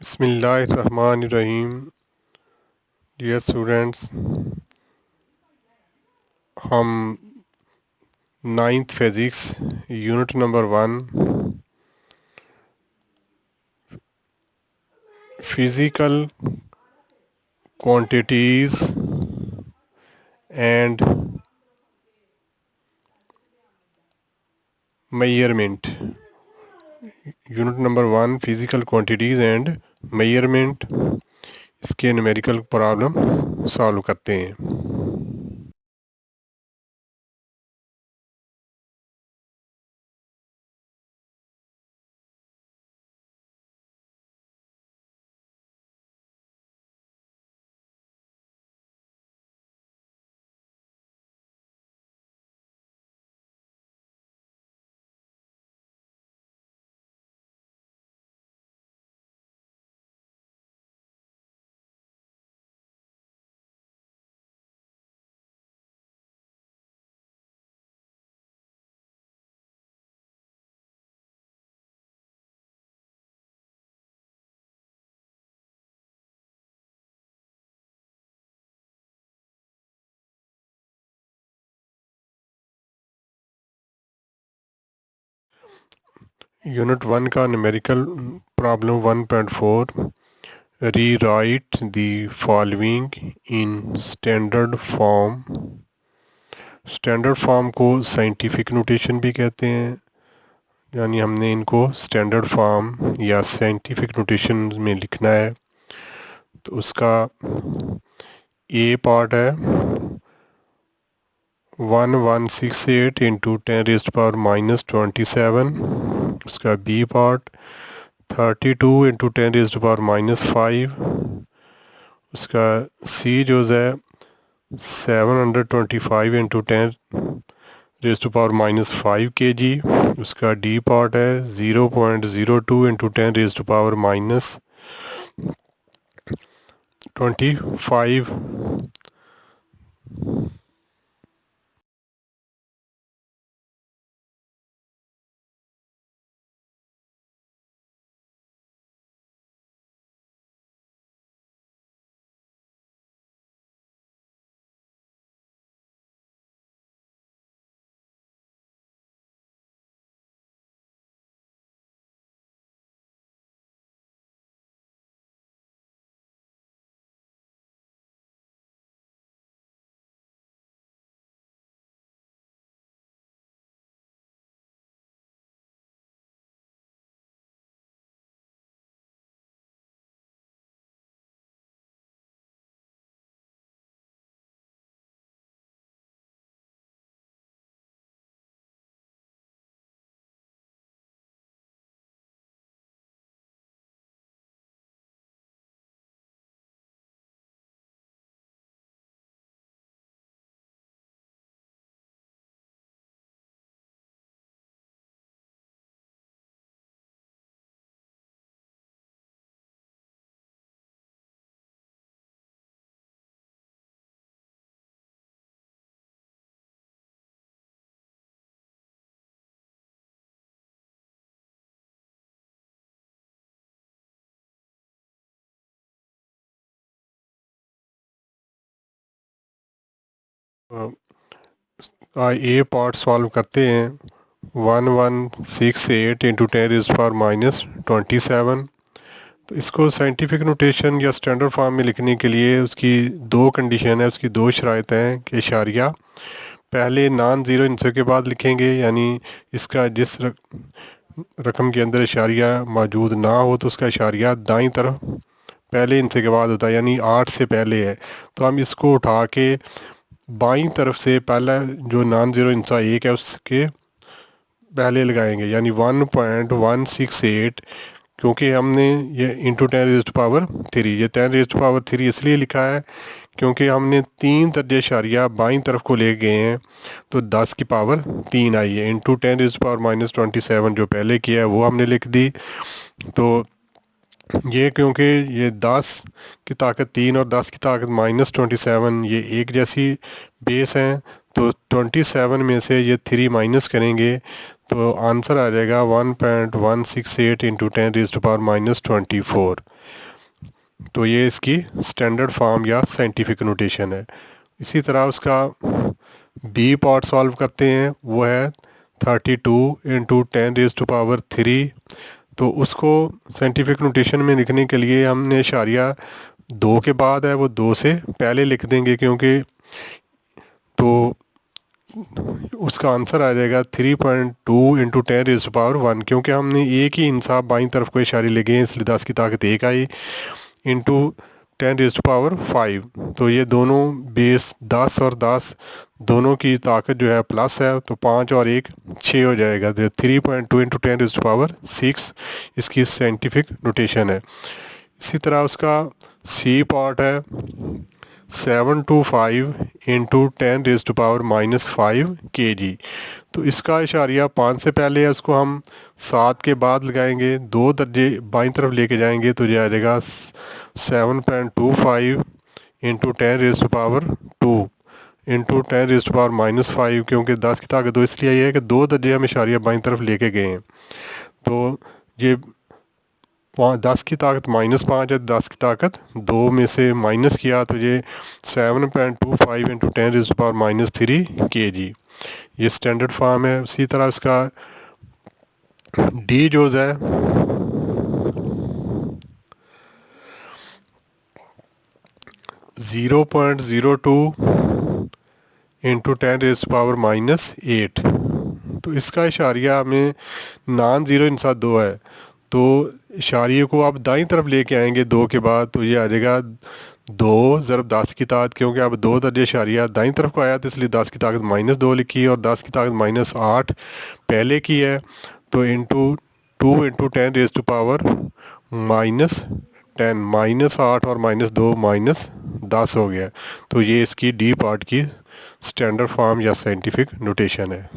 बिस्मिल्लाहिर्रहमानिर्रहीम। Dear students, हम ninth physics unit number 1 physical quantities and measurement, unit number 1 physical quantities and measurement, इसके numerical problem solve करते हैं। Unit 1 का numerical problem 1.4, rewrite the following in standard form. Standard form को scientific notation भी कहते हैं, यानी हमने इनको स्टैंडर्ड फॉर्म या साइंटिफिक नोटेशन में लिखना है। तो उसका ए पार्ट है 1168 इंटू 10⁻⁻27। उसका बी पार्ट 32 इंटू 10⁻⁻5। उसका सी जो है 725 इंटू 10⁻⁻5 kg। उसका डी पार्ट है 0.02 इंटू 10⁻⁻25। ए पार्ट सॉल्व करते हैं 1168 इंटू 10⁻⁻27। तो इसको साइंटिफिक नोटेशन या स्टैंडर्ड फॉर्म में लिखने के लिए उसकी दो कंडीशन है, उसकी दो शराइत हैं कि इशारिया पहले नॉन ज़ीरो इंसों के बाद लिखेंगे, यानी इसका जिस रकम के अंदर इशारिया मौजूद ना हो तो उसका इशारिया दाईं तरफ पहले इंसे के बाद होता है, यानी 8 से पहले है। तो हम इसको उठा के बाईं तरफ से पहला जो नॉन ज़ीरो इंसा एक है उसके पहले लगाएंगे, यानी 1.168। क्योंकि हमने ये इंटू 10⁻³ ये 10⁻³ इसलिए लिखा है क्योंकि हमने 3 दर्जे इशारिया बाईं तरफ को ले गए हैं, तो 10 की पावर 3 आई है। इंटू 10⁻⁻27 जो पहले किया है वो हमने लिख दी। तो ये क्योंकि ये 10 की ताकत 3 और 10 की ताकत -27 ये एक जैसी बेस हैं, तो 27 में से ये 3 माइनस करेंगे तो आंसर आ जाएगा 1.168 इंटू 10⁻⁻24। तो ये इसकी स्टैंडर्ड फॉर्म या साइंटिफिक नोटेशन है। इसी तरह उसका बी पार्ट सॉल्व करते हैं, वो है 32 इंटू 10⁻3। तो उसको साइंटिफिक नोटेशन में लिखने के लिए हमने इशारिया 2 के बाद है वो 2 से पहले लिख देंगे, क्योंकि तो उसका आंसर आ जाएगा 3.2 इंटू 10⁻1, क्योंकि हमने एक ही इंसाफ बाईं तरफ को इशारे लगे हैं, इसलिए 10 की ताकत 1 आई इंटू 10⁻5। तो ये दोनों बेस 10 और 10 दोनों की ताकत जो है प्लस है, तो 5 और 1 6 हो जाएगा। तो 3.2 इंटू 10⁻6 इसकी साइंटिफिक नोटेशन है। इसी तरह उसका सी पार्ट है 725 इंटू 10⁻5 kg। तो इसका इशारिया 5 से पहले है, उसको हम 7 के बाद लगाएंगे, 2 दर्जे बाईं तरफ लेके जाएंगे तो ये आ जाएगा 7.25 इंटू 10⁻2 इंटू 10⁻5, क्योंकि 10 की ताकत 2 इसलिए आई है कि 2 दर्जे हम इशारिया बाईं तरफ लेके गए हैं। तो ये 10 की ताकत -5 है, 10 की ताकत 2 में से माइनस किया तो ये 7.25 इंटू 10⁻³ kg ये स्टैंडर्ड फॉर्म है। उसी तरह उसका डी जोज है 0.02 इंटू 10⁻8। तो इसका इशारिया हमें नॉन ज़ीरो इंसा 2 है, तो इशारिये को आप दाईं तरफ लेके आएंगे 2 के बाद, तो ये आ जाएगा 2 ज़रब 10 की ताकत, क्योंकि अब 2 दर्जे इशारिया दाईं तरफ को आया तो इसलिए 10 की ताकत -2 लिखी और 10 की ताकत -8 पहले की है, तो इंटू 2 इंटू 10⁻10 -8 और -2 -10 हो गया। तो ये इसकी डी पार्ट की स्टैंडर्ड फॉर्म या साइंटिफिक नोटेशन है।